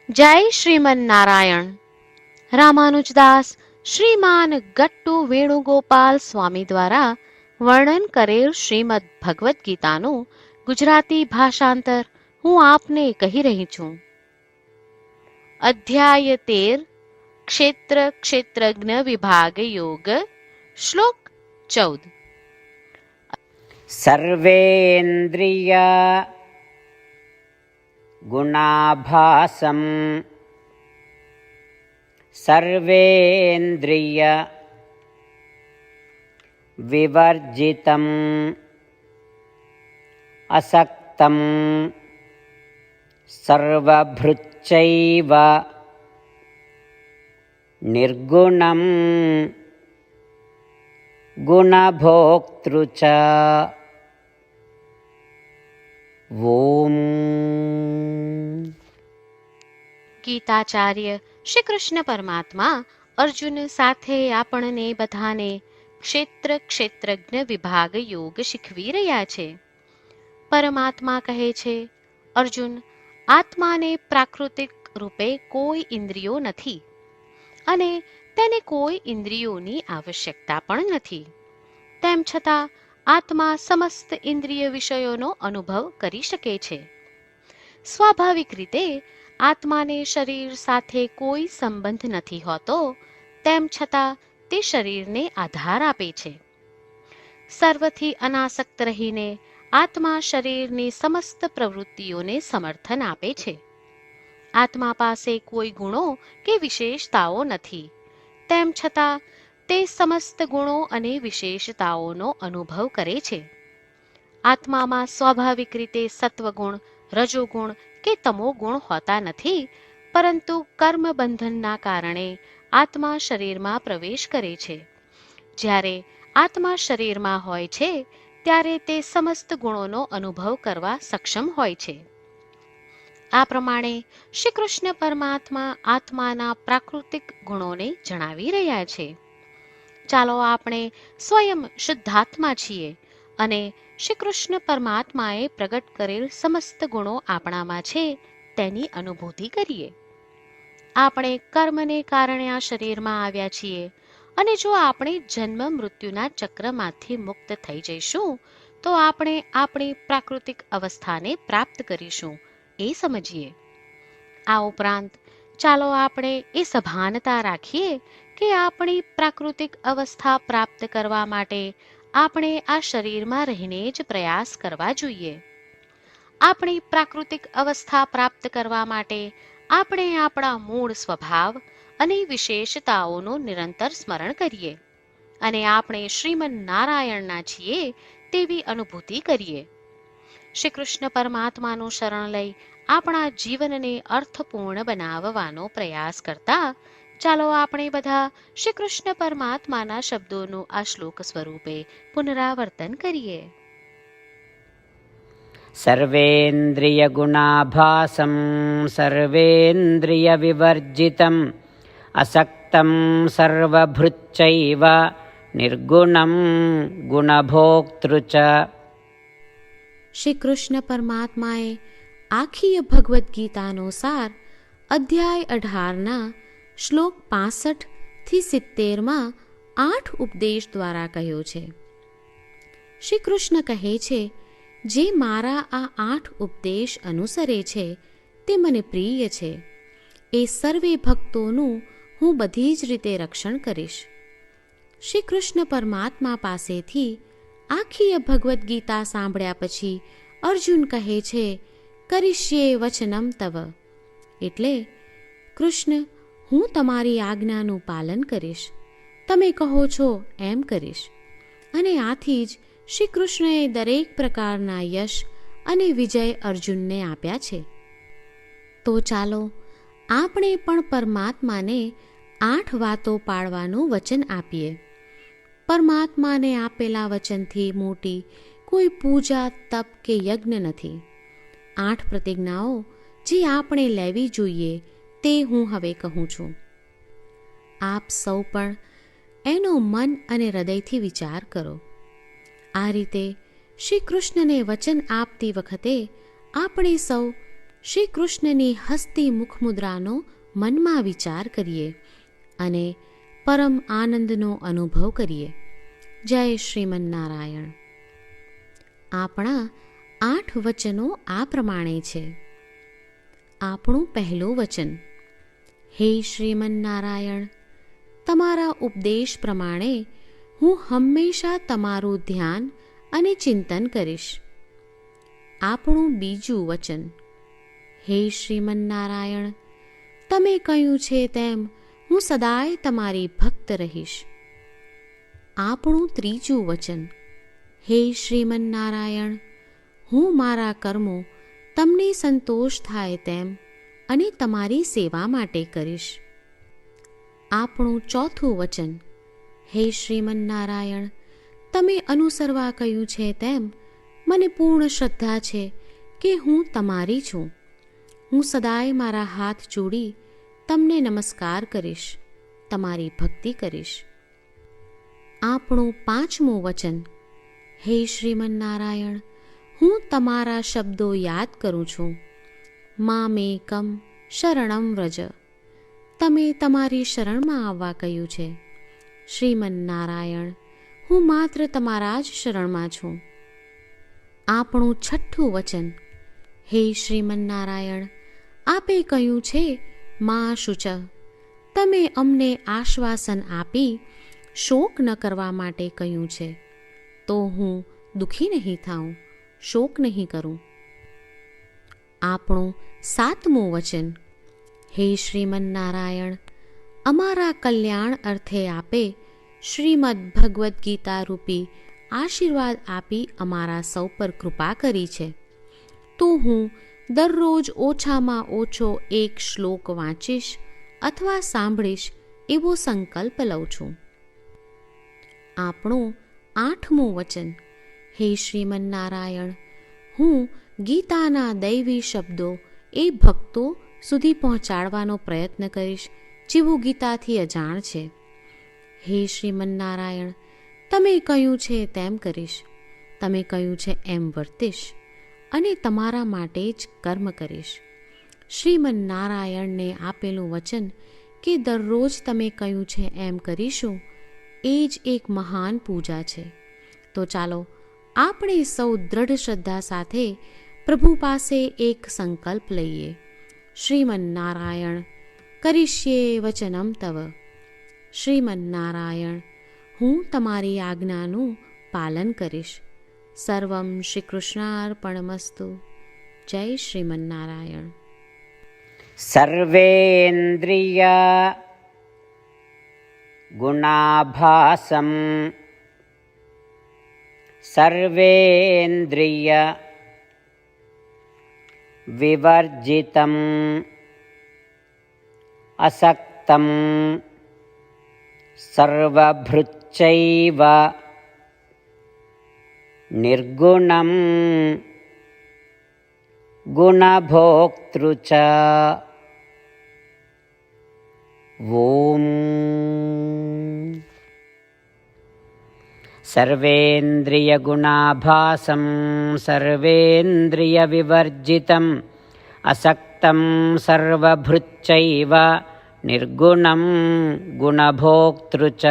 જય શ્રીમન નારાયણ. રામાનુજદાસ શ્રીમાન ગટ્ટુ વેણુગોપાલ સ્વામી દ્વારા વર્ણન કરેલ શ્રીમદ ભગવદ્ ગીતાનું ગુજરાતી ભાષાંતર હું આપને કહી રહી છું. અધ્યાય 13 ક્ષેત્ર ક્ષેત્રજ્ઞ વિભાગ યોગ. શ્લોક 14. સર્વેન્દ્રિય ગુણાભાસમ સર્વેન્દ્રિય વિવર્જિતમ અસક્તમ સર્વભૃચ્ચૈવ નિર્ગુણમ ગુણભોક્તૃ ચ. ઓમ. ગીતાચાર્ય શ્રી કૃષ્ણ પરમાત્મા અર્જુન સાથે આપણને બધાને ક્ષેત્ર ક્ષેત્રજ્ઞ વિભાગ યોગ શીખવી રહ્યા છે. પરમાત્મા કહે છે, અર્જુન, આત્માને પ્રાકૃતિક રૂપે કોઈ ઇન્દ્રિયો નથી અને તેને કોઈ ઇન્દ્રિયોની આવશ્યકતા પણ નથી. તેમ છતાં આત્મા સમસ્ત ઇન્દ્રિય વિષયોનો અનુભવ કરી શકે છે. સ્વાભાવિક રીતે આત્માને શરીર સાથે કોઈ સંબંધ નથી હોતો, તેમ છતાં તે શરીરને આધાર આપે છે. સર્વથી અનાસક્ત રહીને આત્મા શરીરની સમસ્ત પ્રવૃત્તિઓને સમર્થન આપે છે. આત્મા પાસે કોઈ ગુણો કે વિશેષતાઓ નથી, તેમ છતાં તે સમસ્ત ગુણો અને વિશેષતાઓનો અનુભવ કરે છે. આત્મામાં સ્વાભાવિક રીતે સત્વગુણ, રજોગુણ કે તમોગુણ હોતા નથી, પરંતુ કર્મ બંધનના કારણે આત્મા શરીરમાં પ્રવેશ કરે છે. જ્યારે આત્મા શરીરમાં હોય છે ત્યારે તે સમસ્ત ગુણોનો અનુભવ કરવા સક્ષમ હોય છે. આ પ્રમાણે શ્રી કૃષ્ણ પરમાત્મા આત્માના પ્રાકૃતિક ગુણોને જણાવી રહ્યા છે. ચાલો આપણે સ્વયં શુદ્ધાત્મા છીએ અને શ્રી કૃષ્ણ પરમાત્માએ પ્રગટ કરેલ સમસ્ત ગુણો આપણામાં છે તેની અનુભૂતિ કરીએ. આપણે કર્મને કારણે આ શરીરમાં આવ્યા છીએ અને જો આપણે જન્મ મૃત્યુના ચક્રમાંથી મુક્ત થઈ જઈશું તો આપણે આપણી પ્રાકૃતિક અવસ્થાને પ્રાપ્ત કરીશું એ સમજીએ. આ ઉપરાંત ચાલો આપણે એ સભાનતા રાખીએ કે આપણી પ્રાકૃતિક અવસ્થા પ્રાપ્ત કરવા માટે આપણે આ શરીરમાં રહીને જ પ્રયાસ કરવા જોઈએ. આપણી પ્રાકૃતિક અવસ્થા પ્રાપ્ત કરવા માટે આપણે આપણા મૂળ સ્વભાવ અને વિશેષતાઓનું નિરંતર સ્મરણ કરીએ અને આપણે શ્રીમન નારાયણના છીએ તેવી અનુભૂતિ કરીએ. શ્રી કૃષ્ણ પરમાત્માનું શરણ લઈ આપણા જીવનને અર્થપૂર્ણ બનાવવાનો પ્રયાસ કરતા ચાલો આપણે બધા શ્રી કૃષ્ણ પરમાત્માના શબ્દોનું આ શ્લોક સ્વરૂપે પુનરાવર્તન કરીએ. સર્વેન્દ્રિય ગુણાભાસમ સર્વેન્દ્રિય વિવર્જિતમ અસક્તમ સર્વભૃચ્ચૈવ નિર્ગુણમ ગુણભોક્તૃ ચ. શ્રી કૃષ્ણ પરમાત્માએ આખી ભગવદ્ ગીતાનો સાર અધ્યાય 18ના શ્લોક 65 થી 70માં 8 ઉપદેશ દ્વારા કહ્યો છે. શ્રી કૃષ્ણ કહે છે, જે મારા આ 8 ઉપદેશ અનુસરે છે તે મને પ્રિય છે. એ સર્વે ભક્તોનું હું બધી જ રીતે રક્ષણ કરીશ. શ્રી કૃષ્ણ પરમાત્મા પાસેથી આખી ભગવદ્ ગીતા સાંભળ્યા પછી અર્જુન કહે છે, કરિષ્યે વચનમ તવ, એટલે કૃષ્ણ, હું તમારી આજ્ઞાનું પાલન કરીશ, તમે કહો છો એમ કરીશ. અને આથી જ શ્રી કૃષ્ણએ દરેક પ્રકારના યશ અને વિજય અર્જુનને આપ્યા છે. તો ચાલો આપણે પણ પરમાત્માને 8 વાતો પાળવાનું વચન આપીએ. પરમાત્માને આપેલા વચનથી મોટી કોઈ પૂજા, તપ કે યજ્ઞ નથી. 8 પ્રતિજ્ઞાઓ જે આપણે લેવી જોઈએ તે હું હવે કહું છું. આપ સૌ પણ એનો મન અને હૃદયથી વિચાર કરો. આ રીતે શ્રી કૃષ્ણને વચન આપતી વખતે આપણે સૌ શ્રી કૃષ્ણની હસતી મુખમુદ્રાનો મનમાં વિચાર કરીએ અને પરમ આનંદનો અનુભવ કરીએ. જય શ્રીમન્નારાયણ. આપણા 8 વચનો આ પ્રમાણે છે. આપણું પહેલું વચન: હે શ્રીમન્નારાયણ, તમારા ઉપદેશ પ્રમાણે હું હંમેશા તમારું ધ્યાન અને ચિંતન કરીશ. આપણું બીજું વચન: હે શ્રીમન્નારાયણ, તમે કહ્યું છે તેમ હું સદાય તમારી ભક્ત રહીશ. આપણું ત્રીજું વચન: હે શ્રીમન્નારાયણ, હું મારા કર્મો તમને સંતોષ થાય તેમ અને તમારી સેવા માટે કરીશ. આપણું ચોથું વચન: હે શ્રીમન્નારાયણ, તમે અનુસરવા કહ્યું છે તેમ મને પૂર્ણ શ્રદ્ધા છે કે હું તમારી છું. હું સદાય મારા હાથ જોડી તમને નમસ્કાર કરીશ, તમારી ભક્તિ કરીશ. આપણું પાંચમું વચન: હે શ્રીમન્નારાયણ, હું તમારા શબ્દો યાદ કરું છું. મામેકમ શરણમ વ્રજ, તમે તમારી શરણમાં આવવા કહ્યું છે. શ્રીમન્નારાયણ, હું માત્ર તમારા જ શરણમાં છું. આપણું છઠ્ઠું વચન: હે શ્રીમન્નારાયણ, આપે કહ્યું છે મા શુચ, તમે અમને આશ્વાસન આપી શોક ન કરવા માટે કહ્યું છે, તો હું દુઃખી નહીં થાઉં, શોક નહીં કરું. આપણું સાતમું વચન: હે શ્રીમન્નારાયણ, અમારા કલ્યાણ અર્થે આપે શ્રીમદ્ ભગવદ્ ગીતા રૂપી આશીર્વાદ આપી અમારા સૌ પર કૃપા કરી છે, તો હું દરરોજ ઓછામાં ઓછો 1 શ્લોક વાંચીશ અથવા સાંભળીશ એવો સંકલ્પ લઉં છું. આપણું આઠમું વચન: હે શ્રીમન્નારાયણ, હું ગીતાના દૈવી શબ્દો એ ભક્તો સુધી પહોંચાડવાનો પ્રયત્ન કરીશ જેઓ ગીતાથી અજાણ છે. હે શ્રીમન્નારાયણ, તમે કહ્યું છે તેમ કરીશ, તમે કહ્યું છે એમ વર્તીશ અને તમારા માટે જ કર્મ કરીશ. શ્રીમન્નારાયણને આપેલું વચન કે દરરોજ તમે કહ્યું છે એમ કરીશું, એ જ એક મહાન પૂજા છે. તો ચાલો આપણે સૌ દ્રઢ શ્રદ્ધા સાથે પ્રભુ પાસે એક સંકલ્પ લઈએ. શ્રીમન્નારાયણ, કરીશ્યે વચનમ તવ. શ્રીમન્નારાયણ, હું તમારી આજ્ઞાનું પાલન કરીશ. સર્વમ શ્રી કૃષ્ણાર્પણમસ્તુ. જય શ્રીમન્નારાયણ. સર્વેન્દ્રિય ગુણાભાસમ સર્વેન્દ્રિય વિવર્જિતમ અસક્તમ સર્વભૃચ્ચૈવ નિર્ગુણમ ગુણભોક્તૃ ચ. ઓમ. સર્વેન્દ્રિયગુણાભાસં સર્વેન્દ્રિયવિવર્જિતમ અસક્તં સર્વભૃચ્ચૈવ નિર્ગુણં ગુણભોક્તૃ ચ.